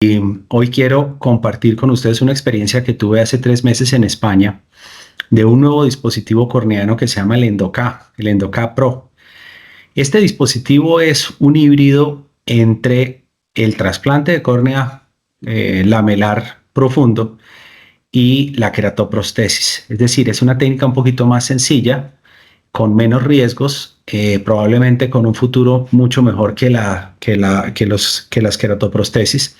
Hoy quiero compartir con ustedes una experiencia que tuve hace 3 meses en España de un nuevo dispositivo corneano que se llama el Endoca Pro. Este dispositivo es un híbrido entre el trasplante de córnea lamelar profundo y la queratoprostesis. Es decir, es una técnica un poquito más sencilla, con menos riesgos, probablemente con un futuro mucho mejor que las queratoprostesis,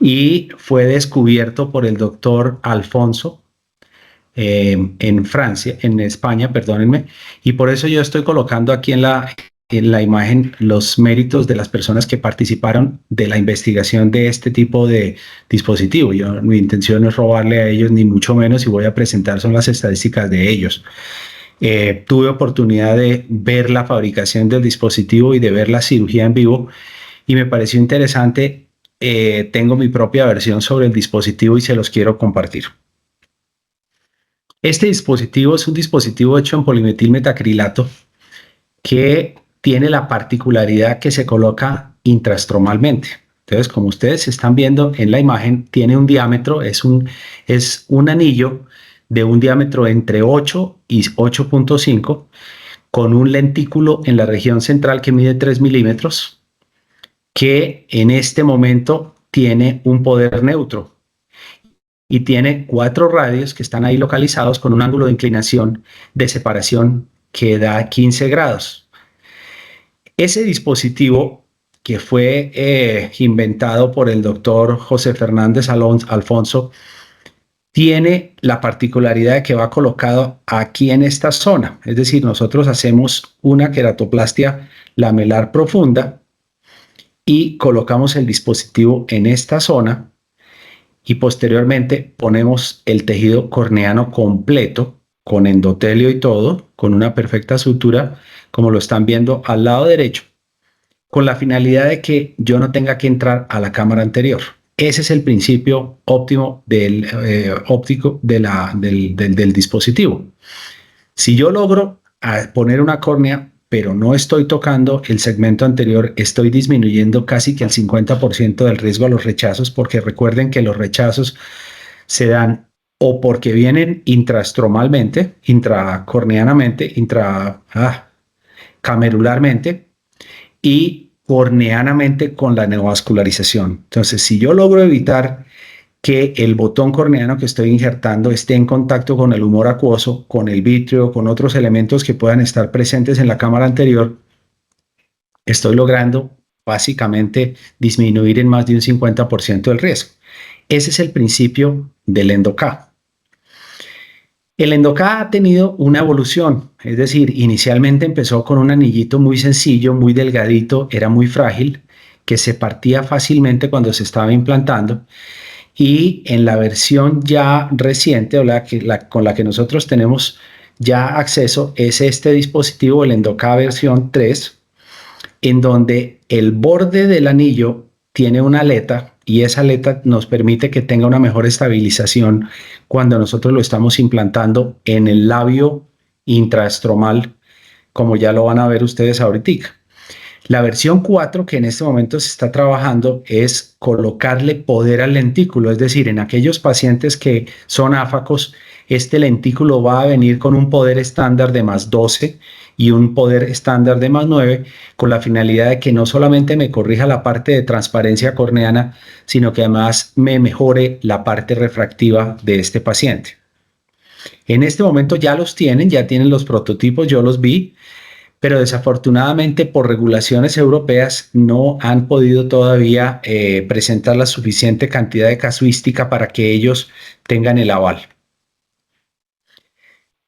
y fue descubierto por el doctor Alfonso en Francia, en España, perdónenme, y por eso yo estoy colocando aquí en la imagen los méritos de las personas que participaron de la investigación de este tipo de dispositivo. Mi intención no es robarle a ellos, ni mucho menos, y voy a presentar son las estadísticas de ellos. Tuve oportunidad de ver la fabricación del dispositivo y de ver la cirugía en vivo, y me pareció interesante. Tengo mi propia versión sobre el dispositivo y se los quiero compartir. Este dispositivo es un dispositivo hecho en polimetilmetacrilato que tiene la particularidad que se coloca intrastromalmente. Entonces, como ustedes están viendo en la imagen, tiene un diámetro, es un anillo de un diámetro entre 8 y 8.5, con un lentículo en la región central que mide 3 milímetros, que en este momento tiene un poder neutro y tiene 4 radios que están ahí localizados con un ángulo de inclinación de separación que da 15 grados. Ese dispositivo, que fue inventado por el doctor José Fernández Alfonso, tiene la particularidad de que va colocado aquí en esta zona. Es decir, nosotros hacemos una queratoplastia lamelar profunda y colocamos el dispositivo en esta zona, y posteriormente ponemos el tejido corneano completo con endotelio y todo, con una perfecta sutura, como lo están viendo al lado derecho, con la finalidad de que yo no tenga que entrar a la cámara anterior. Ese es el principio óptimo óptico del dispositivo. Si yo logro poner una córnea, pero no estoy tocando el segmento anterior, estoy disminuyendo casi que el 50% del riesgo a los rechazos, porque recuerden que los rechazos se dan o porque vienen intrastromalmente, intracorneanamente, camerularmente, y corneanamente con la neovascularización. Entonces, si yo logro evitar que el botón corneano que estoy injertando esté en contacto con el humor acuoso, con el vítreo, con otros elementos que puedan estar presentes en la cámara anterior, estoy logrando básicamente disminuir en más de un 50% el riesgo. Ese es el principio del Endoca. El Endoca ha tenido una evolución, es decir, inicialmente empezó con un anillito muy sencillo, muy delgadito, era muy frágil, que se partía fácilmente cuando se estaba implantando. Y en la versión ya reciente, o con la que nosotros tenemos ya acceso, es este dispositivo, el Endoca versión 3, en donde el borde del anillo tiene una aleta, y esa aleta nos permite que tenga una mejor estabilización cuando nosotros lo estamos implantando en el labio intraestromal, como ya lo van a ver ustedes ahorita. La versión 4 que en este momento se está trabajando es colocarle poder al lentículo, es decir, en aquellos pacientes que son áfacos, este lentículo va a venir con un poder estándar de más 12 y un poder estándar de más 9, con la finalidad de que no solamente me corrija la parte de transparencia corneana, sino que además me mejore la parte refractiva de este paciente. En este momento ya tienen los prototipos, yo los vi, pero desafortunadamente por regulaciones europeas no han podido todavía presentar la suficiente cantidad de casuística para que ellos tengan el aval.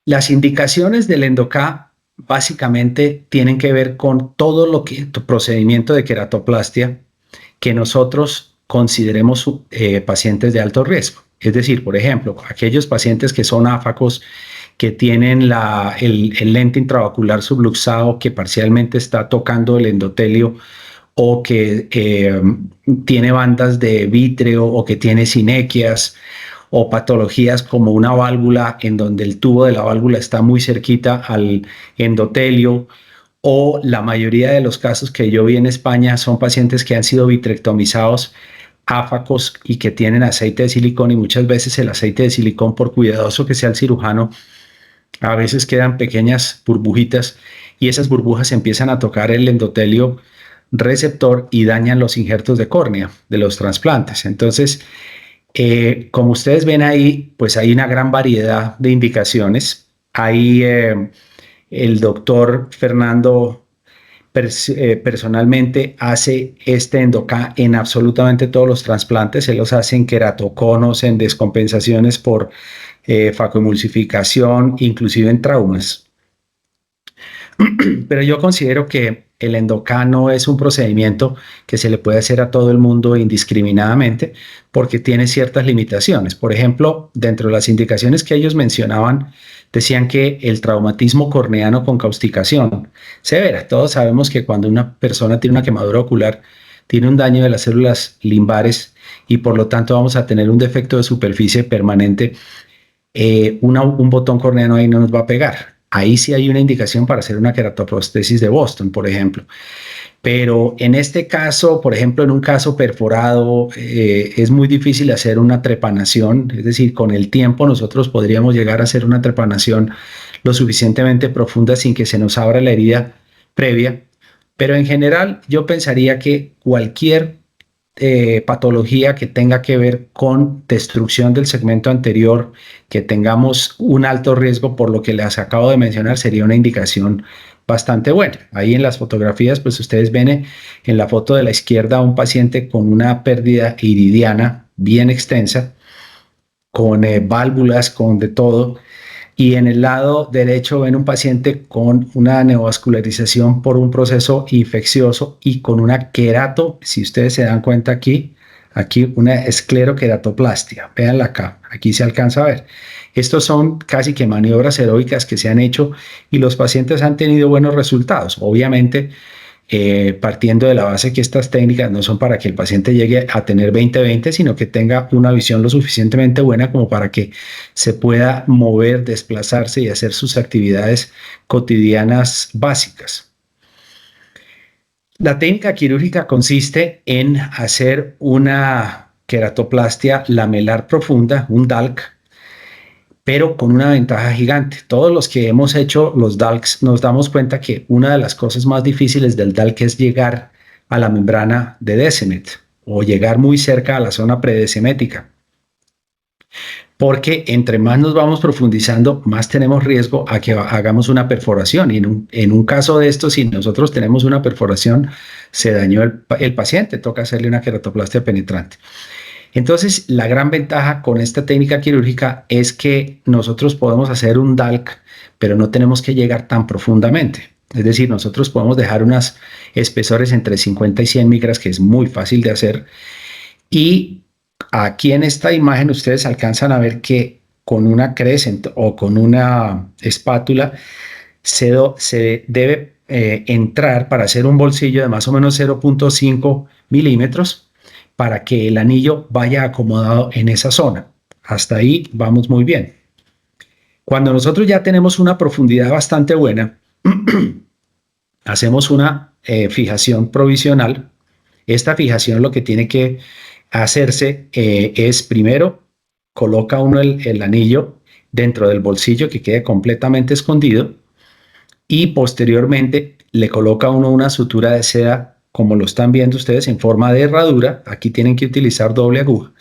Las indicaciones del Endoca básicamente tienen que ver con todo lo que procedimiento de queratoplastia que nosotros consideremos pacientes de alto riesgo. Es decir, por ejemplo, aquellos pacientes que son áfacos, que tienen el lente intraocular subluxado que parcialmente está tocando el endotelio, o que tiene bandas de vítreo, o que tiene sinequias, o patologías como una válvula en donde el tubo de la válvula está muy cerquita al endotelio, o la mayoría de los casos que yo vi en España son pacientes que han sido vitrectomizados áfacos y que tienen aceite de silicón, y muchas veces el aceite de silicón, por cuidadoso que sea el cirujano, a veces quedan pequeñas burbujitas y esas burbujas empiezan a tocar el endotelio receptor y dañan los injertos de córnea de los trasplantes. Entonces, como ustedes ven ahí, pues hay una gran variedad de indicaciones. Hay el doctor Fernando personalmente hace este Endoca en absolutamente todos los trasplantes. Él los hace en queratoconos, en descompensaciones por facoemulsificación, inclusive en traumas. Pero yo considero que el Endoca no es un procedimiento que se le puede hacer a todo el mundo indiscriminadamente porque tiene ciertas limitaciones. Por ejemplo, dentro de las indicaciones que ellos mencionaban, decían que el traumatismo corneano con causticación severa. Todos sabemos que cuando una persona tiene una quemadura ocular, tiene un daño de las células limbares y por lo tanto vamos a tener un defecto de superficie permanente. Un botón corneano ahí no nos va a pegar. Ahí sí hay una indicación para hacer una queratoprostesis de Boston, por ejemplo. Pero en este caso, por ejemplo, en un caso perforado, es muy difícil hacer una trepanación. Es decir, con el tiempo nosotros podríamos llegar a hacer una trepanación lo suficientemente profunda sin que se nos abra la herida previa. Pero en general, yo pensaría que cualquier patología que tenga que ver con destrucción del segmento anterior, que tengamos un alto riesgo por lo que les acabo de mencionar, sería una indicación bastante buena. Ahí en las fotografías, pues ustedes ven en la foto de la izquierda un paciente con una pérdida iridiana bien extensa, con válvulas, con de todo. Y en el lado derecho ven un paciente con una neovascularización por un proceso infeccioso y con una querato, si ustedes se dan cuenta aquí una escleroqueratoplastia. Véanla acá, aquí se alcanza a ver. Estos son casi que maniobras heroicas que se han hecho y los pacientes han tenido buenos resultados. Obviamente, partiendo de la base que estas técnicas no son para que el paciente llegue a tener 20/20, sino que tenga una visión lo suficientemente buena como para que se pueda mover, desplazarse y hacer sus actividades cotidianas básicas. La técnica quirúrgica consiste en hacer una queratoplastia lamelar profunda, un DALC, pero con una ventaja gigante. Todos los que hemos hecho los DALCs nos damos cuenta que una de las cosas más difíciles del DALC es llegar a la membrana de Descemet o llegar muy cerca a la zona predecemética. Porque entre más nos vamos profundizando, más tenemos riesgo a que hagamos una perforación. Y en un caso de esto, si nosotros tenemos una perforación, se dañó el paciente, toca hacerle una queratoplastia penetrante. Entonces, la gran ventaja con esta técnica quirúrgica es que nosotros podemos hacer un DALC, pero no tenemos que llegar tan profundamente. Es decir, nosotros podemos dejar unos espesores entre 50 y 100 micras, que es muy fácil de hacer. Y aquí en esta imagen ustedes alcanzan a ver que con una crescent o con una espátula se debe entrar para hacer un bolsillo de más o menos 0.5 milímetros para que el anillo vaya acomodado en esa zona. Hasta ahí vamos muy bien. Cuando nosotros ya tenemos una profundidad bastante buena, hacemos una fijación provisional. Esta fijación lo que tiene que hacerse es primero coloca uno el anillo dentro del bolsillo que quede completamente escondido y posteriormente le coloca uno una sutura de seda como lo están viendo ustedes en forma de herradura. Aquí tienen que utilizar doble aguja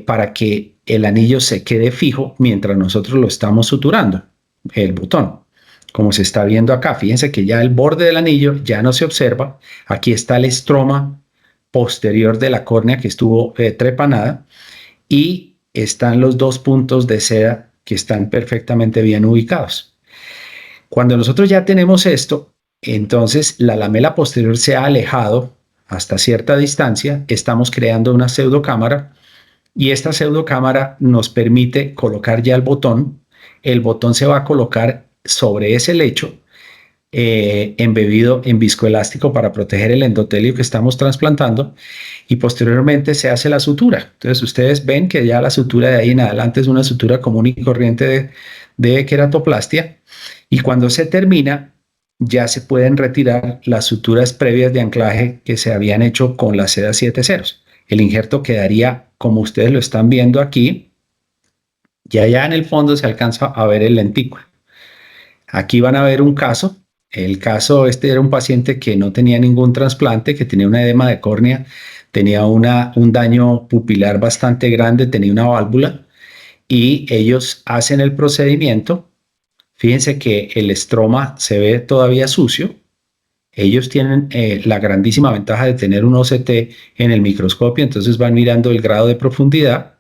para que el anillo se quede fijo mientras nosotros lo estamos suturando, el botón. Como se está viendo acá, fíjense que ya el borde del anillo ya no se observa. Aquí está el estroma posterior de la córnea que estuvo trepanada y están los dos puntos de seda que están perfectamente bien ubicados. Cuando nosotros ya tenemos esto, entonces la lamela posterior se ha alejado hasta cierta distancia, estamos creando una pseudocámara y esta pseudocámara nos permite colocar ya el botón se va a colocar sobre ese lecho embebido en viscoelástico para proteger el endotelio que estamos trasplantando y posteriormente se hace la sutura. Entonces ustedes ven que ya la sutura de ahí en adelante es una sutura común y corriente de queratoplastia y cuando se termina ya se pueden retirar las suturas previas de anclaje que se habían hecho con la seda 7 ceros. el injerto quedaría como ustedes lo están viendo aquí, y allá en el fondo se alcanza a ver el lentículo. Aquí van a ver un caso. El caso este era un paciente que no tenía ningún trasplante, que tenía una edema de córnea, tenía un daño pupilar bastante grande, tenía una válvula, y ellos hacen el procedimiento. Fíjense que el estroma se ve todavía sucio. Ellos tienen la grandísima ventaja de tener un OCT en el microscopio, entonces van mirando el grado de profundidad.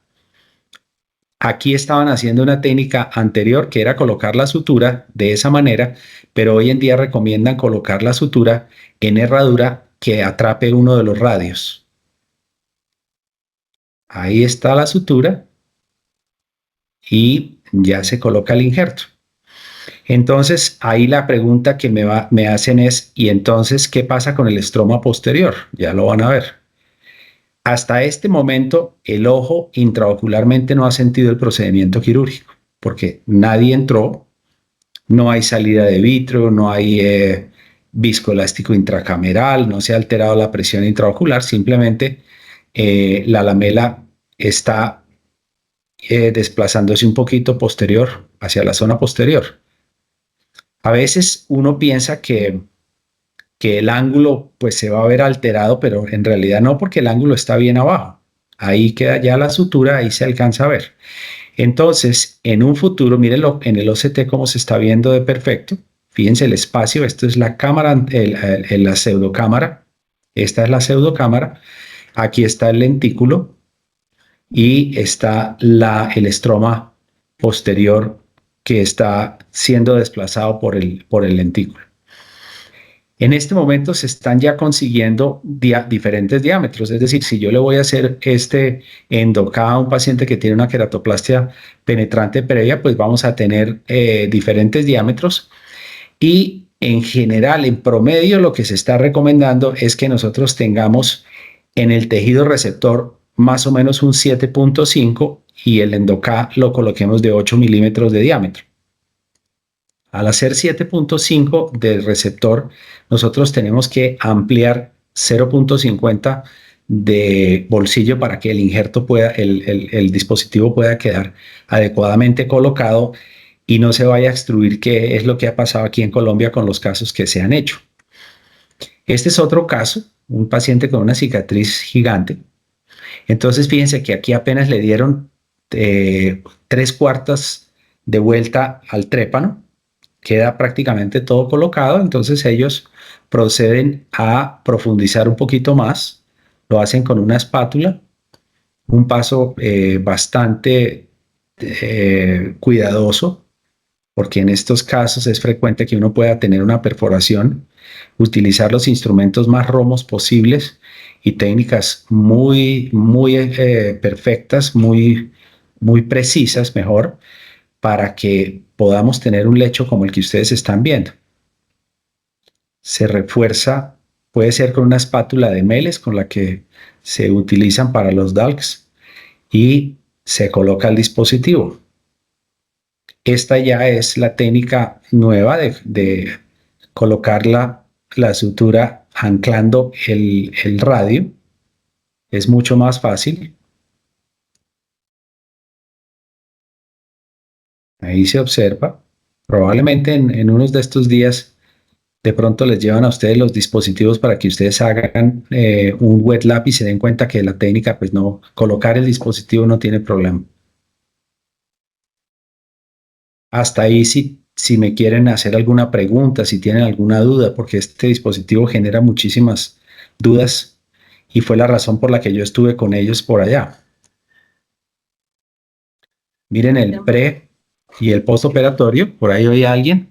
Aquí estaban haciendo una técnica anterior que era colocar la sutura de esa manera, pero hoy en día recomiendan colocar la sutura en herradura que atrape uno de los radios. Ahí está la sutura y ya se coloca el injerto. Entonces, ahí la pregunta que me hacen es, ¿y entonces qué pasa con el estroma posterior? Ya lo van a ver. Hasta este momento, el ojo intraocularmente no ha sentido el procedimiento quirúrgico, porque nadie entró, no hay salida de vitro, no hay viscoelástico intracameral, no se ha alterado la presión intraocular, simplemente la lamela está desplazándose un poquito posterior, hacia la zona posterior. A veces uno piensa que el ángulo pues se va a ver alterado, pero en realidad no, porque el ángulo está bien abajo. Ahí queda ya la sutura, ahí se alcanza a ver. Entonces, en un futuro, mírenlo en el OCT cómo se está viendo de perfecto. Fíjense el espacio, esto es la cámara, la pseudocámara. Esta es la pseudocámara. Aquí está el lentículo y está el estroma posterior que está siendo desplazado por el lentículo. En este momento se están ya consiguiendo diferentes diámetros, es decir, si yo le voy a hacer este endo-K a un paciente que tiene una queratoplastia penetrante previa, pues vamos a tener diferentes diámetros y en general, en promedio, lo que se está recomendando es que nosotros tengamos en el tejido receptor más o menos un 7.5 y el endo-K lo coloquemos de 8 milímetros de diámetro. Al hacer 7.5 del receptor, nosotros tenemos que ampliar 0.50 de bolsillo para que el injerto pueda, el dispositivo pueda quedar adecuadamente colocado y no se vaya a extruir, que es lo que ha pasado aquí en Colombia con los casos que se han hecho. Este es otro caso, un paciente con una cicatriz gigante. Entonces, fíjense que aquí apenas le dieron 3/4 de vuelta al trépano, queda prácticamente todo colocado, entonces ellos proceden a profundizar un poquito más, lo hacen con una espátula, un paso bastante cuidadoso, porque en estos casos es frecuente que uno pueda tener una perforación, utilizar los instrumentos más romos posibles y técnicas muy perfectas, muy precisas, mejor, para que podamos tener un lecho como el que ustedes están viendo. Se refuerza, puede ser con una espátula de Meles, con la que se utilizan para los DALCs, y se coloca el dispositivo. Esta ya es la técnica nueva de colocar la sutura anclando el radio. Es mucho más fácil. Ahí se observa. Probablemente en unos de estos días de pronto les llevan a ustedes los dispositivos para que ustedes hagan un wet lab y se den cuenta que la técnica, pues no, colocar el dispositivo no tiene problema. Hasta ahí si me quieren hacer alguna pregunta, si tienen alguna duda, porque este dispositivo genera muchísimas dudas y fue la razón por la que yo estuve con ellos por allá. Miren el pre y el postoperatorio, por ahí oye alguien.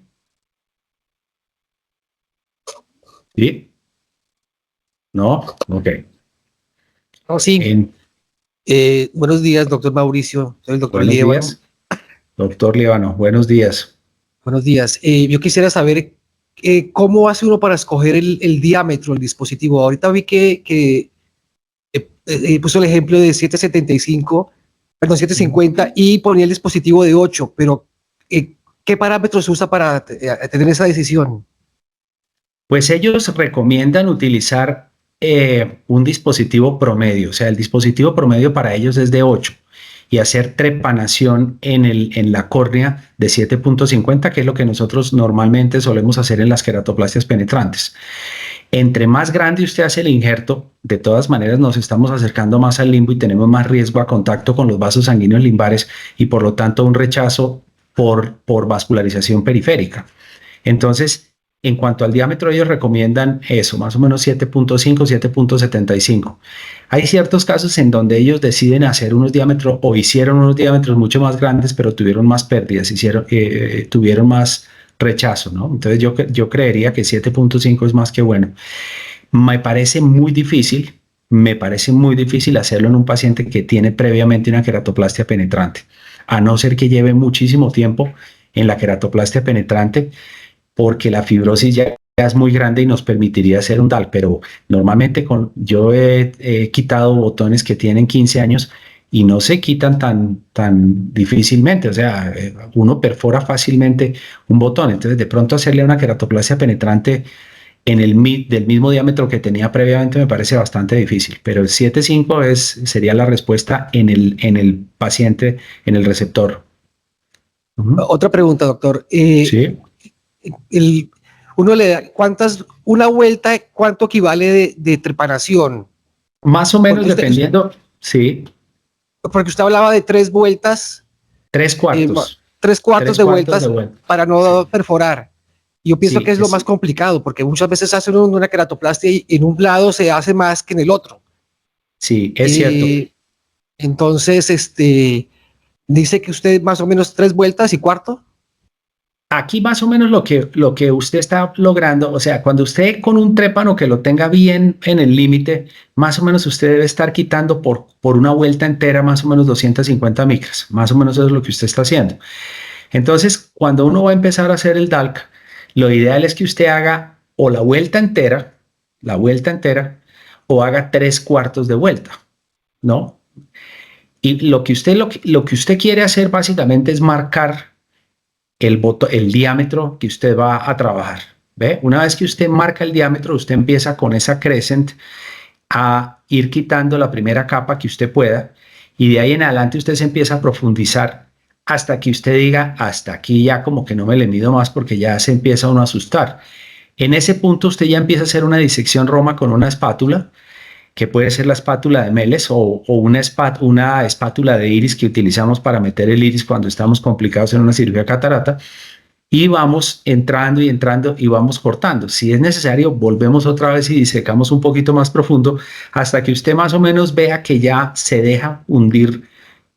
¿Sí? ¿No? Ok. Oh, sí. En, Buenos días, doctor Mauricio. Soy el doctor buenos Líbano. días, doctor Líbano. Buenos días. Buenos días. Yo quisiera saber cómo hace uno para escoger el diámetro del dispositivo. Ahorita vi que puso el ejemplo de 7.75, perdón, 7.50 y ponía el dispositivo de 8, pero ¿qué parámetros usa para tener esa decisión? Pues ellos recomiendan utilizar un dispositivo promedio, o sea, el dispositivo promedio para ellos es de 8 y hacer trepanación en la córnea de 7.50, que es lo que nosotros normalmente solemos hacer en las queratoplastias penetrantes. Entre más grande usted hace el injerto, de todas maneras nos estamos acercando más al limbo y tenemos más riesgo a contacto con los vasos sanguíneos limbares y por lo tanto un rechazo por vascularización periférica. Entonces, en cuanto al diámetro, ellos recomiendan eso, más o menos 7.5, 7.75. Hay ciertos casos en donde ellos deciden hacer unos diámetros o hicieron unos diámetros mucho más grandes, pero tuvieron más pérdidas, tuvieron más rechazo, ¿no? Entonces yo creería que 7.5 es más que bueno. Me parece muy difícil hacerlo en un paciente que tiene previamente una queratoplastia penetrante, a no ser que lleve muchísimo tiempo en la queratoplastia penetrante, porque la fibrosis ya es muy grande y nos permitiría hacer un DALC, pero normalmente yo he quitado botones que tienen 15 años y no se quitan tan difícilmente, o sea, uno perfora fácilmente un botón, entonces de pronto hacerle una queratoplastia penetrante del mismo diámetro que tenía previamente me parece bastante difícil, pero el 7.5 sería la respuesta en el paciente, en el receptor. Otra pregunta, doctor. Sí. Uno le da una vuelta, ¿cuánto equivale de trepanación? Más o menos dependiendo, sí. Porque usted hablaba de 3 vueltas. 3/4. 3/4 de vueltas para no perforar. Yo pienso Sí, que es lo más complicado, porque muchas veces hacen una queratoplastia y en un lado se hace más que en el otro. Sí, es cierto. Entonces, dice que usted más o menos 3 vueltas y cuarto. Aquí más o menos lo que usted está logrando, o sea, cuando usted con un trépano que lo tenga bien en el límite, más o menos usted debe estar quitando por una vuelta entera más o menos 250 micras, más o menos eso es lo que usted está haciendo. Entonces, cuando uno va a empezar a hacer el DALC, lo ideal es que usted haga o la vuelta entera, o haga 3/4 de vuelta, ¿no? Y lo que usted quiere hacer básicamente es marcar el diámetro que usted va a trabajar. ¿Ve? Una vez que usted marca el diámetro, usted empieza con esa crescent a ir quitando la primera capa que usted pueda y de ahí en adelante usted se empieza a profundizar hasta que usted diga, hasta aquí ya como que no me le mido más porque ya se empieza uno a asustar. En ese punto usted ya empieza a hacer una disección Roma con una espátula, que puede ser la espátula de Meles o una espátula de iris que utilizamos para meter el iris cuando estamos complicados en una cirugía catarata, y vamos entrando y entrando y vamos cortando. Si es necesario, volvemos otra vez y disecamos un poquito más profundo hasta que usted más o menos vea que ya se deja hundir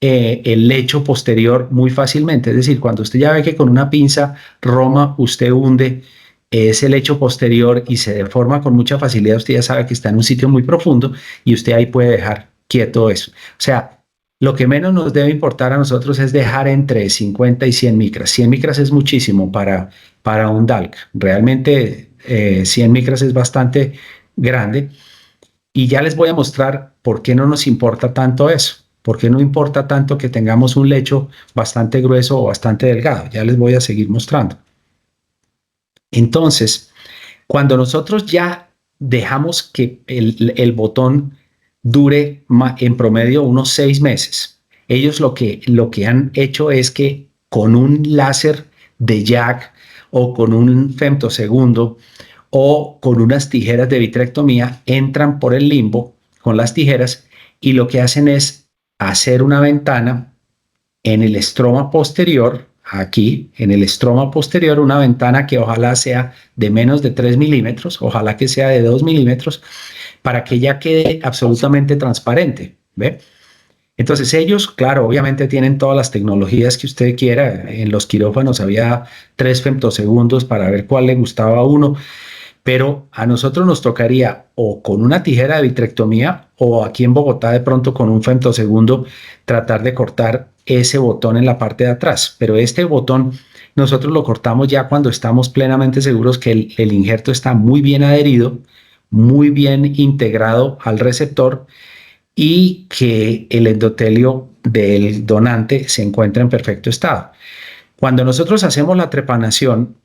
el lecho posterior muy fácilmente. Es decir, cuando usted ya ve que con una pinza Roma usted hunde ese lecho posterior y se deforma con mucha facilidad, usted ya sabe que está en un sitio muy profundo y usted ahí puede dejar quieto eso. O sea, lo que menos nos debe importar a nosotros es dejar entre 50 y 100 micras. 100 micras es muchísimo para un DALC. Realmente 100 micras es bastante grande. Y ya les voy a mostrar por qué no nos importa tanto eso. ¿Por qué no importa tanto que tengamos un lecho bastante grueso o bastante delgado? Ya les voy a seguir mostrando. Entonces, cuando nosotros ya dejamos que el botón dure en promedio unos 6 meses, ellos lo que han hecho es que con un láser de Jack o con un femtosegundo o con unas tijeras de vitrectomía entran por el limbo con las tijeras y lo que hacen es hacer una ventana en el estroma posterior, aquí en el estroma posterior, una ventana que ojalá sea de menos de 3 milímetros, ojalá que sea de 2 milímetros, para que ya quede absolutamente transparente. ¿Ve? Entonces ellos, claro, obviamente tienen todas las tecnologías que usted quiera. En los quirófanos había 3 femtosegundos para ver cuál le gustaba a uno, pero a nosotros nos tocaría o con una tijera de vitrectomía o aquí en Bogotá de pronto con un femtosegundo tratar de cortar ese botón en la parte de atrás. Pero este botón nosotros lo cortamos ya cuando estamos plenamente seguros que el injerto está muy bien adherido, muy bien integrado al receptor y que el endotelio del donante se encuentra en perfecto estado. Cuando nosotros hacemos la trepanación,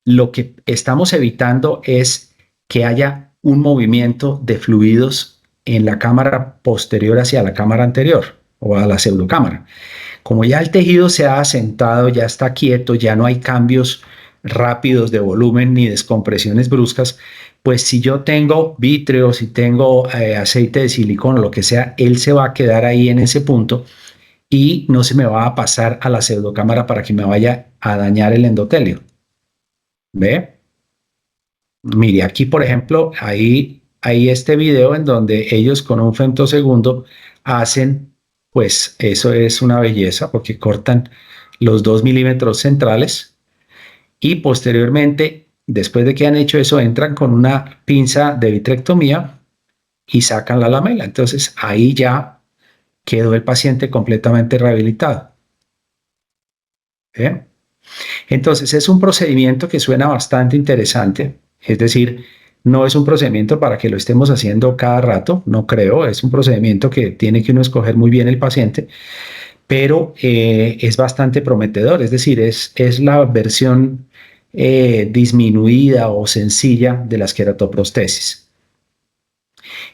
lo que estamos evitando es que haya un movimiento de fluidos en la cámara posterior hacia la cámara anterior o a la pseudocámara. Como ya el tejido se ha asentado, ya está quieto, ya no hay cambios rápidos de volumen ni descompresiones bruscas, pues si yo tengo vítreo, si tengo aceite de silicona o lo que sea, él se va a quedar ahí en ese punto y no se me va a pasar a la pseudocámara para que me vaya a dañar el endotelio. ¿Ve? Mire, aquí por ejemplo, hay este video en donde ellos con un femtosegundo hacen, pues eso es una belleza porque cortan los 2 milímetros centrales y posteriormente, después de que han hecho eso, entran con una pinza de vitrectomía y sacan la lamela. Entonces ahí ya quedó el paciente completamente rehabilitado. ¿Eh? Entonces es un procedimiento que suena bastante interesante, es decir, no es un procedimiento para que lo estemos haciendo cada rato, no creo, es un procedimiento que tiene que uno escoger muy bien el paciente, pero es bastante prometedor, es decir, es la versión disminuida o sencilla de las queratoprostesis.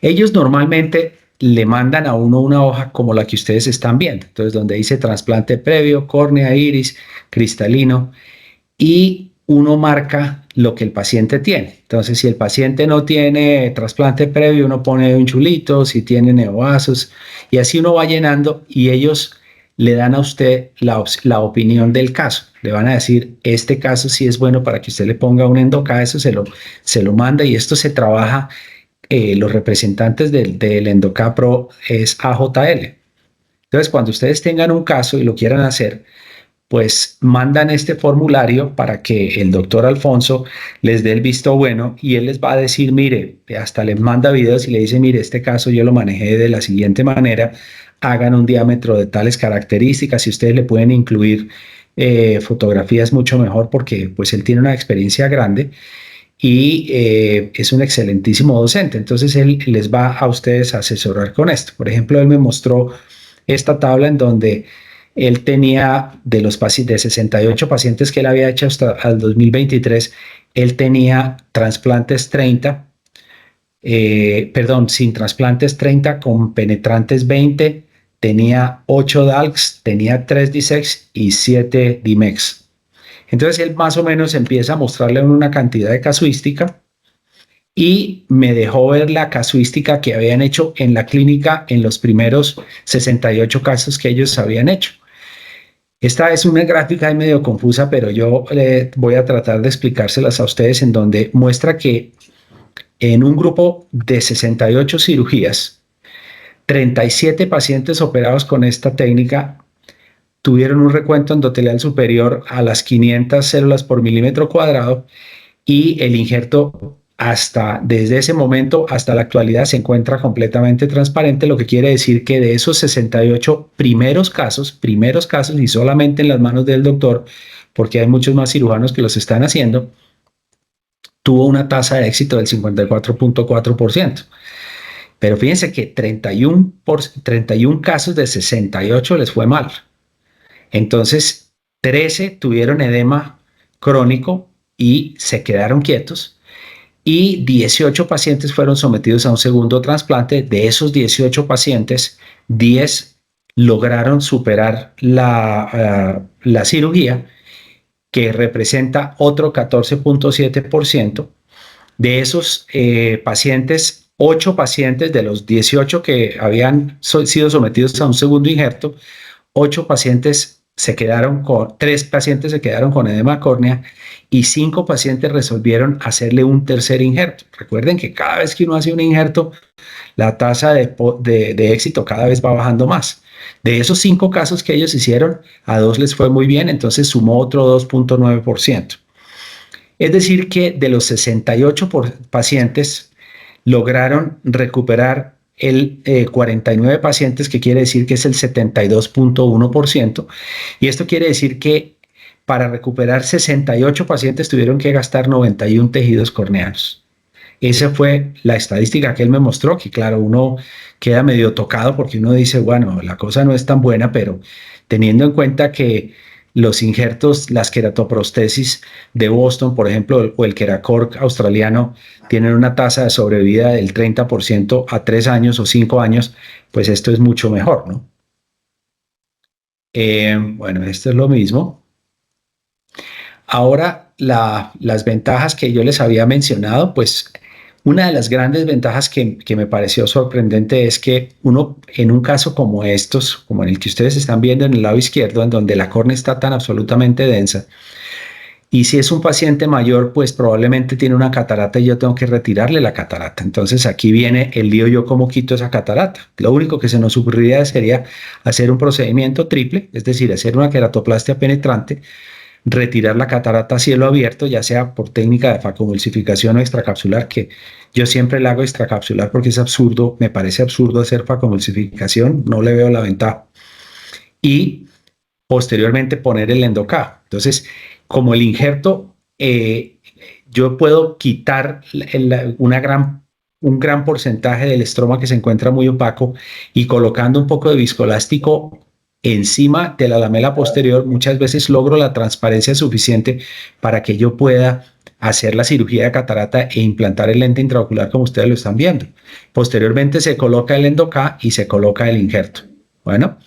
Ellos normalmente le mandan a uno una hoja como la que ustedes están viendo, entonces donde dice trasplante previo, córnea, iris, cristalino, y uno marca lo que el paciente tiene. Entonces, si el paciente no tiene trasplante previo, uno pone un chulito, si tiene neovasos, y así uno va llenando y ellos le dan a usted la opinión del caso. Le van a decir, este caso sí es bueno para que usted le ponga un endoca, eso se lo manda y esto se trabaja, los representantes del Endoca Pro es AJL. Entonces, cuando ustedes tengan un caso y lo quieran hacer, pues mandan este formulario para que el doctor Alfonso les dé el visto bueno y él les va a decir, mire, hasta les manda videos y le dice, mire, este caso yo lo manejé de la siguiente manera, hagan un diámetro de tales características y ustedes le pueden incluir fotografías mucho mejor porque pues él tiene una experiencia grande y es un excelentísimo docente. Entonces él les va a ustedes a asesorar con esto. Por ejemplo, él me mostró esta tabla en donde él tenía de 68 pacientes que él había hecho hasta el 2023, él tenía trasplantes 30, sin trasplantes 30, con penetrantes 20, tenía 8 DALCs, tenía 3 DISEX y 7 DIMEX. Entonces él más o menos empieza a mostrarle una cantidad de casuística y me dejó ver la casuística que habían hecho en la clínica en los primeros 68 casos que ellos habían hecho. Esta es una gráfica medio confusa, pero yo voy a tratar de explicárselas a ustedes en donde muestra que en un grupo de 68 cirugías, 37 pacientes operados con esta técnica tuvieron un recuento endotelial superior a las 500 células por milímetro cuadrado y el injerto desde ese momento hasta la actualidad se encuentra completamente transparente, lo que quiere decir que de esos 68 primeros casos y solamente en las manos del doctor, porque hay muchos más cirujanos que los están haciendo, tuvo una tasa de éxito del 54.4%. Pero fíjense que 31 casos de 68 les fue mal. Entonces, 13 tuvieron edema crónico y se quedaron quietos y 18 pacientes fueron sometidos a un segundo trasplante. De esos 18 pacientes, 10 lograron superar la cirugía, que representa otro 14.7%. De esos pacientes, 8 pacientes de los 18 que habían sido sometidos a un segundo injerto, 8 pacientes se quedaron con, 3 pacientes se quedaron con edema córnea y 5 pacientes resolvieron hacerle un tercer injerto. Recuerden que cada vez que uno hace un injerto, la tasa de éxito cada vez va bajando más. De esos 5 casos que ellos hicieron, a 2 les fue muy bien, entonces sumó otro 2.9%. Es decir, que de los 68 pacientes lograron recuperar el 49 pacientes, que quiere decir que es el 72.1%. Y esto quiere decir que para recuperar 68 pacientes tuvieron que gastar 91 tejidos corneanos. Esa fue la estadística que él me mostró, que claro, uno queda medio tocado porque uno dice, bueno, la cosa no es tan buena, pero teniendo en cuenta que los injertos, las queratoprostesis de Boston, por ejemplo, o el Keracork australiano, tienen una tasa de sobrevida del 30% a 3 años o 5 años, pues esto es mucho mejor, ¿no? Bueno, esto es lo mismo. Ahora, las ventajas que yo les había mencionado, pues una de las grandes ventajas que me pareció sorprendente es que uno, en un caso como estos, como en el que ustedes están viendo en el lado izquierdo, en donde la córnea está tan absolutamente densa, y si es un paciente mayor, pues probablemente tiene una catarata y yo tengo que retirarle la catarata. Entonces aquí viene el lío, yo cómo quito esa catarata. Lo único que se nos ocurriría sería hacer un procedimiento triple, es decir, hacer una queratoplastia penetrante, retirar la catarata a cielo abierto, ya sea por técnica de facomulsificación o extracapsular, que yo siempre la hago extracapsular porque es absurdo, me parece absurdo hacer facomulsificación, no le veo la ventaja. Y posteriormente poner el Endoca. Entonces, como el injerto, yo puedo quitar un gran porcentaje del estroma que se encuentra muy opaco y colocando un poco de viscoelástico encima de la lamela posterior, muchas veces logro la transparencia suficiente para que yo pueda hacer la cirugía de catarata e implantar el lente intraocular como ustedes lo están viendo. Posteriormente se coloca el Endoca y se coloca el injerto. Bueno,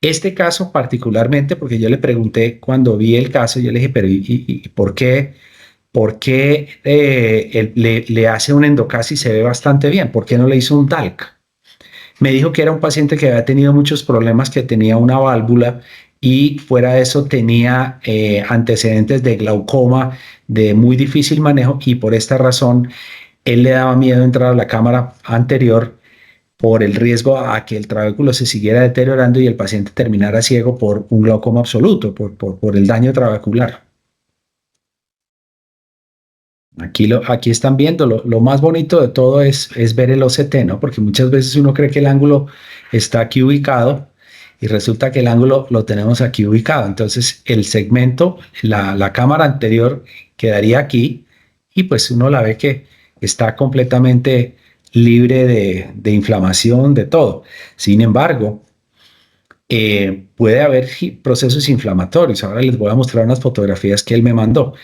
este caso particularmente, porque yo le pregunté cuando vi el caso, yo le dije, pero ¿y por qué le hace un endocasis y se ve bastante bien? ¿Por qué no le hizo un talc? Me dijo que era un paciente que había tenido muchos problemas, que tenía una válvula y fuera de eso tenía antecedentes de glaucoma de muy difícil manejo y por esta razón él le daba miedo entrar a la cámara anterior por el riesgo a que el trabéculo se siguiera deteriorando y el paciente terminara ciego por un glaucoma absoluto, por el daño trabecular. Aquí están viendo, lo más bonito de todo es ver el OCT, ¿no? Porque muchas veces uno cree que el ángulo está aquí ubicado y resulta que el ángulo lo tenemos aquí ubicado. Entonces el segmento, la cámara anterior quedaría aquí y pues uno la ve que está completamente libre de inflamación, de todo. Sin embargo, puede haber procesos inflamatorios. Ahora les voy a mostrar unas fotografías que él me mandó.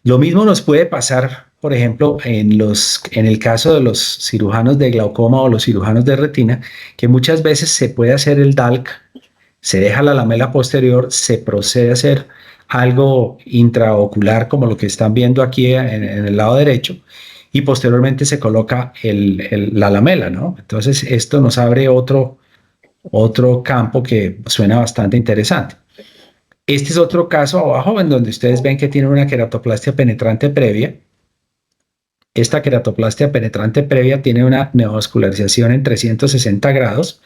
Lo mismo nos puede pasar, por ejemplo, en el caso de los cirujanos de glaucoma o los cirujanos de retina, que muchas veces se puede hacer el DALC, se deja la lamela posterior, se procede a hacer algo intraocular como lo que están viendo aquí en el lado derecho y posteriormente se coloca la lamela, ¿no? Entonces esto nos abre otro campo que suena bastante interesante. Este es otro caso abajo en donde ustedes ven que tiene una queratoplastia penetrante previa. Esta queratoplastia penetrante previa tiene una neovascularización en 360 grados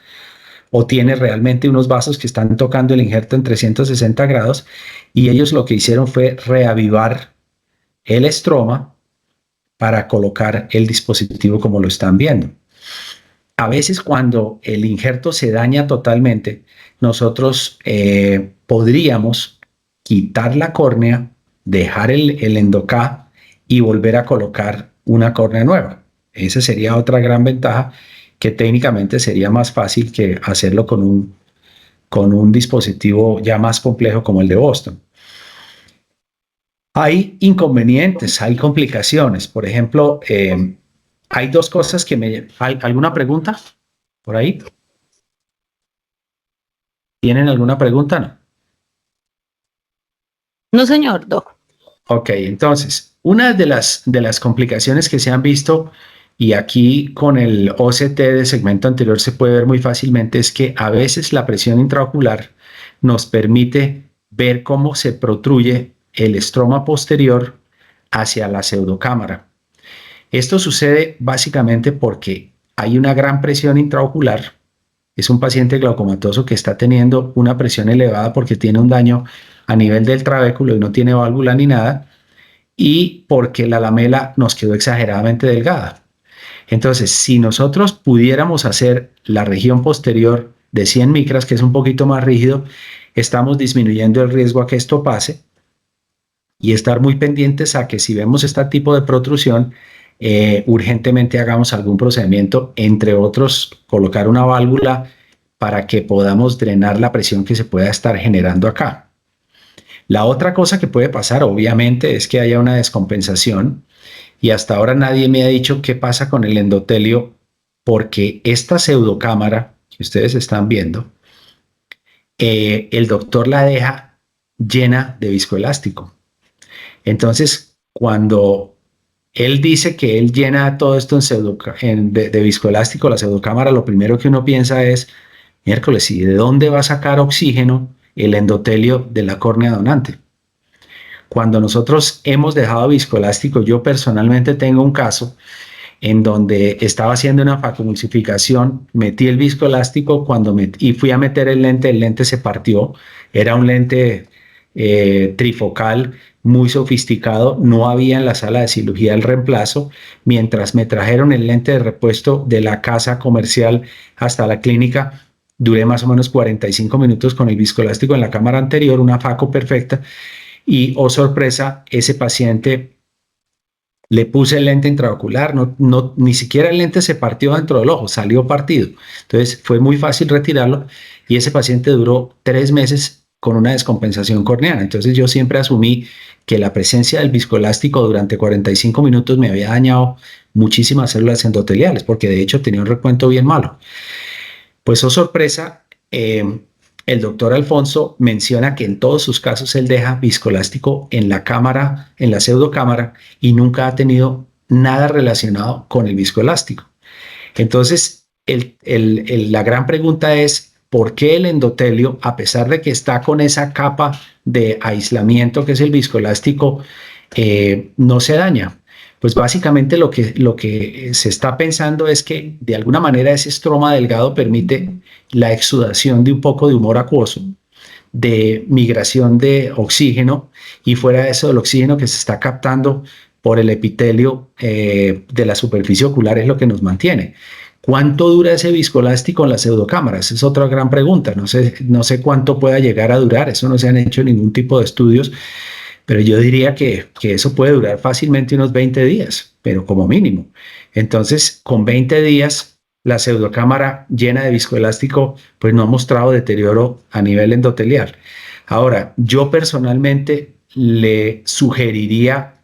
o tiene realmente unos vasos que están tocando el injerto en 360 grados y ellos lo que hicieron fue reavivar el estroma para colocar el dispositivo como lo están viendo. A veces cuando el injerto se daña totalmente, nosotros podríamos quitar la córnea, dejar el Endoca y volver a colocar una córnea nueva. Esa sería otra gran ventaja que técnicamente sería más fácil que hacerlo con un dispositivo ya más complejo como el de Boston. Hay inconvenientes, hay complicaciones. Por ejemplo, hay dos cosas que ¿Hay alguna pregunta por ahí? ¿Tienen alguna pregunta? No. No, señor, doc. Ok, entonces, una de las complicaciones que se han visto, y aquí con el OCT de segmento anterior se puede ver muy fácilmente, es que a veces la presión intraocular nos permite ver cómo se protruye el estroma posterior hacia la pseudocámara. Esto sucede básicamente porque hay una gran presión intraocular. Es un paciente glaucomatoso que está teniendo una presión elevada porque tiene un daño a nivel del trabéculo y no tiene válvula ni nada, y porque la lamela nos quedó exageradamente delgada. Entonces, si nosotros pudiéramos hacer la región posterior de 100 micras, que es un poquito más rígido, estamos disminuyendo el riesgo a que esto pase y estar muy pendientes a que si vemos este tipo de protrusión, urgentemente hagamos algún procedimiento, entre otros, colocar una válvula para que podamos drenar la presión que se pueda estar generando acá. La otra cosa que puede pasar, obviamente, es que haya una descompensación y hasta ahora nadie me ha dicho qué pasa con el endotelio porque esta pseudocámara que ustedes están viendo, el doctor la deja llena de viscoelástico. Entonces, cuando él dice que él llena todo esto de viscoelástico, la pseudocámara, lo primero que uno piensa es, miércoles, ¿y de dónde va a sacar oxígeno el endotelio de la córnea donante? Cuando nosotros hemos dejado viscoelástico, yo personalmente tengo un caso en donde estaba haciendo una facomulsificación, metí el viscoelástico y fui a meter el lente se partió, era un lente trifocal muy sofisticado, no había en la sala de cirugía el reemplazo, mientras me trajeron el lente de repuesto de la casa comercial hasta la clínica, duré más o menos 45 minutos con el viscoelástico en la cámara anterior, una faco perfecta, y oh sorpresa, ese paciente le puse el lente intraocular, ni siquiera el lente se partió dentro del ojo, salió partido. Entonces fue muy fácil retirarlo y ese paciente duró 3 meses con una descompensación corneana. Entonces yo siempre asumí que la presencia del viscoelástico durante 45 minutos me había dañado muchísimas células endoteliales, porque de hecho tenía un recuento bien malo. Pues, oh sorpresa, el doctor Alfonso menciona que en todos sus casos él deja viscoelástico en la cámara, en la pseudocámara, y nunca ha tenido nada relacionado con el viscoelástico. Entonces, la gran pregunta es, ¿por qué el endotelio, a pesar de que está con esa capa de aislamiento que es el viscoelástico, no se daña? Pues básicamente lo que se está pensando es que de alguna manera ese estroma delgado permite la exudación de un poco de humor acuoso, de migración de oxígeno, y fuera de eso, el oxígeno que se está captando por el epitelio de la superficie ocular es lo que nos mantiene. ¿Cuánto dura ese viscoelástico en la pseudocámara? Esa es otra gran pregunta. No sé cuánto pueda llegar a durar. Eso no se han hecho ningún tipo de estudios, pero yo diría que eso puede durar fácilmente unos 20 días, pero como mínimo. Entonces, con 20 días, la pseudocámara llena de viscoelástico, pues no ha mostrado deterioro a nivel endotelial. Ahora, yo personalmente le sugeriría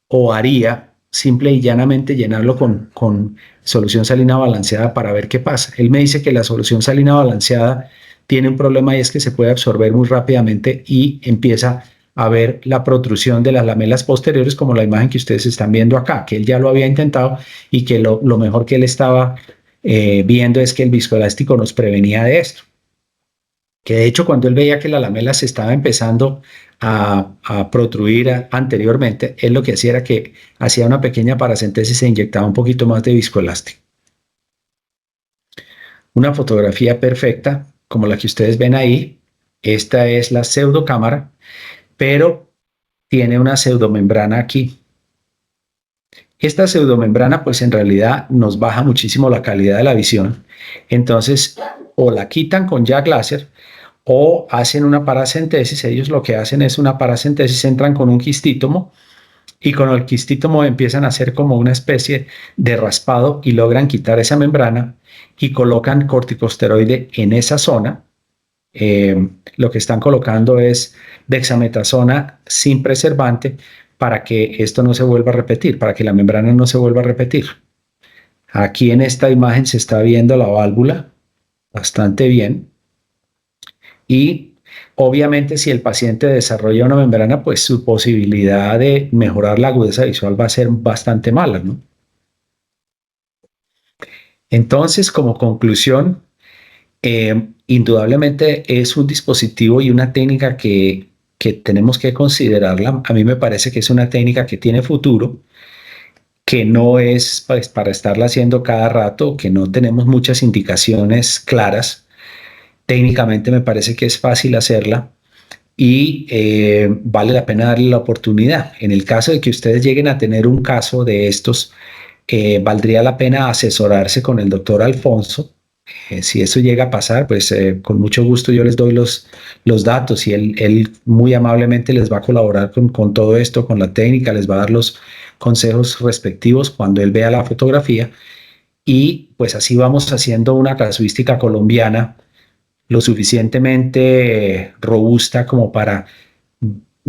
o haría simple y llanamente llenarlo con solución salina balanceada para ver qué pasa. Él me dice que la solución salina balanceada tiene un problema y es que se puede absorber muy rápidamente y empieza a ver la protrusión de las lamelas posteriores, como la imagen que ustedes están viendo acá, que él ya lo había intentado y que lo mejor que él estaba viendo es que el viscoelástico nos prevenía de esto. Que de hecho cuando él veía que la lamela se estaba empezando a protruir anteriormente, él lo que hacía era que hacía una pequeña paracentesis e inyectaba un poquito más de viscoelástico. Una fotografía perfecta, como la que ustedes ven ahí. Esta es la pseudocámara, pero tiene una pseudomembrana aquí. Esta pseudomembrana, pues en realidad nos baja muchísimo la calidad de la visión. Entonces, o la quitan con jack láser o hacen una paracentesis. Ellos lo que hacen es una paracentesis, entran con un quistítomo y con el quistítomo empiezan a hacer como una especie de raspado y logran quitar esa membrana y colocan corticosteroide en esa zona. Lo que están colocando es dexametasona sin preservante para que esto no se vuelva a repetir, para que la membrana no se vuelva a repetir. Aquí en esta imagen se está viendo la válvula bastante bien y obviamente si el paciente desarrolla una membrana, pues su posibilidad de mejorar la agudeza visual va a ser bastante mala, ¿no? Entonces, como conclusión, indudablemente es un dispositivo y una técnica que tenemos que considerarla. A mí me parece que es una técnica que tiene futuro, que no es pues, para estarla haciendo cada rato, que no tenemos muchas indicaciones claras. Técnicamente me parece que es fácil hacerla y vale la pena darle la oportunidad. En el caso de que ustedes lleguen a tener un caso de estos, valdría la pena asesorarse con el doctor Alfonso. Si eso llega a pasar, pues con mucho gusto yo les doy los datos y él muy amablemente les va a colaborar con todo esto, con la técnica, les va a dar los consejos respectivos cuando él vea la fotografía y pues así vamos haciendo una casuística colombiana lo suficientemente robusta como para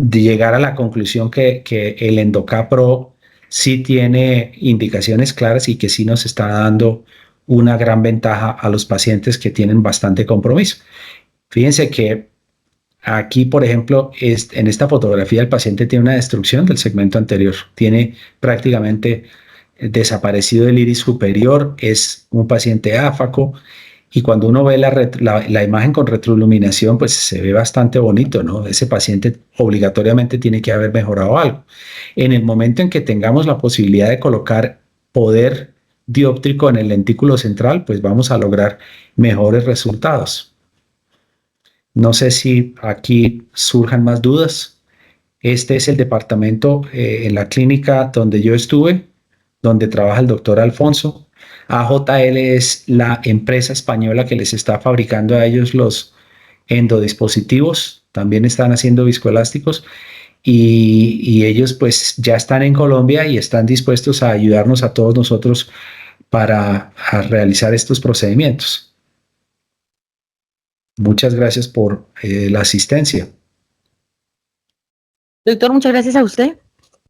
de llegar a la conclusión que el Endocapro sí tiene indicaciones claras y que sí nos está dando una gran ventaja a los pacientes que tienen bastante compromiso. Fíjense que aquí, por ejemplo, en esta fotografía el paciente tiene una destrucción del segmento anterior, tiene prácticamente desaparecido el iris superior, es un paciente áfaco, y cuando uno ve la imagen con retroiluminación, pues se ve bastante bonito, ¿no? Ese paciente obligatoriamente tiene que haber mejorado algo. En el momento en que tengamos la posibilidad de colocar poder dióptrico en el lentículo central, pues vamos a lograr mejores resultados. No sé si aquí surjan más dudas. Este es el departamento en la clínica donde yo estuve, donde trabaja el doctor Alfonso. AJL es la empresa española que les está fabricando a ellos los endodispositivos. También están haciendo viscoelásticos y ellos pues ya están en Colombia y están dispuestos a ayudarnos a todos nosotros para realizar estos procedimientos. Muchas gracias por la asistencia. Doctor, muchas gracias a usted.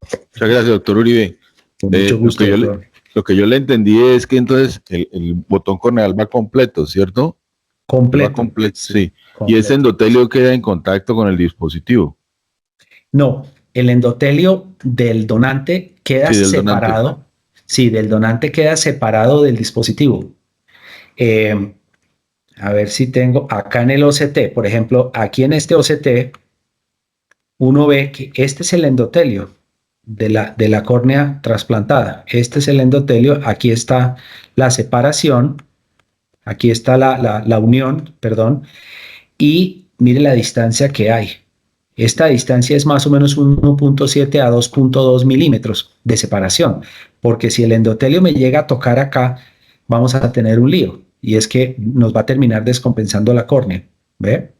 Muchas gracias, doctor Uribe. Con mucho gusto, lo que yo le entendí es que entonces el botón corneal va completo, ¿cierto? Completo. Va completo, sí. Completo. Y ese endotelio queda en contacto con el dispositivo. No, el endotelio del donante queda separado. Donante. Sí, del donante queda separado del dispositivo. A ver si tengo acá en el OCT, por ejemplo, aquí en este OCT, uno ve que este es el endotelio de la córnea trasplantada. Este es el endotelio, aquí está la separación, aquí está la unión, perdón, y mire la distancia que hay. Esta distancia es más o menos 1.7 a 2.2 milímetros de separación, porque si el endotelio me llega a tocar acá, vamos a tener un lío, y es que nos va a terminar descompensando la córnea, ¿ve?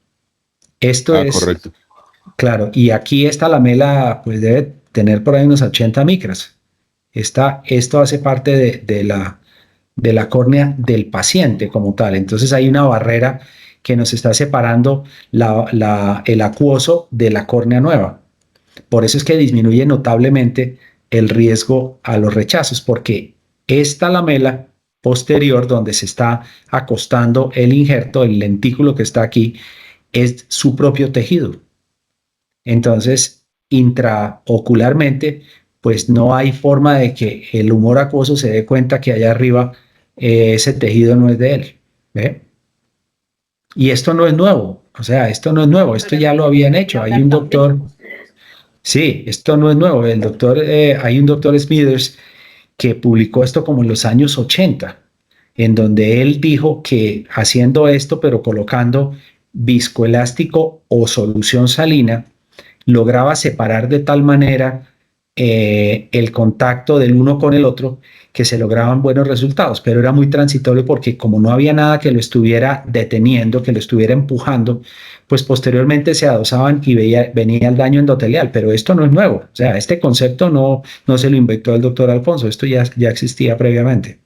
Esto es correcto. Claro, y aquí esta lamela pues debe tener por ahí unos 80 micras. Esto hace parte de la córnea del paciente como tal. Entonces hay una barrera que nos está separando el acuoso de la córnea nueva. Por eso es que disminuye notablemente el riesgo a los rechazos, porque esta lamela posterior donde se está acostando el injerto, el lentículo que está aquí, es su propio tejido. Entonces, intraocularmente, pues no hay forma de que el humor acuoso se dé cuenta que allá arriba ese tejido no es de él. ¿Ve? Y esto no es nuevo, o sea, esto no es nuevo, esto ya lo habían hecho. Hay un doctor, sí, esto no es nuevo. Hay un doctor Smithers que publicó esto como en los años 80, en donde él dijo que haciendo esto, pero colocando viscoelástico o solución salina, lograba separar de tal manera el contacto del uno con el otro que se lograban buenos resultados, pero era muy transitorio porque como no había nada que lo estuviera deteniendo, que lo estuviera empujando, pues posteriormente se adosaban y venía el daño endotelial, pero esto no es nuevo, o sea, este concepto no se lo inventó el doctor Alfonso, esto ya existía previamente.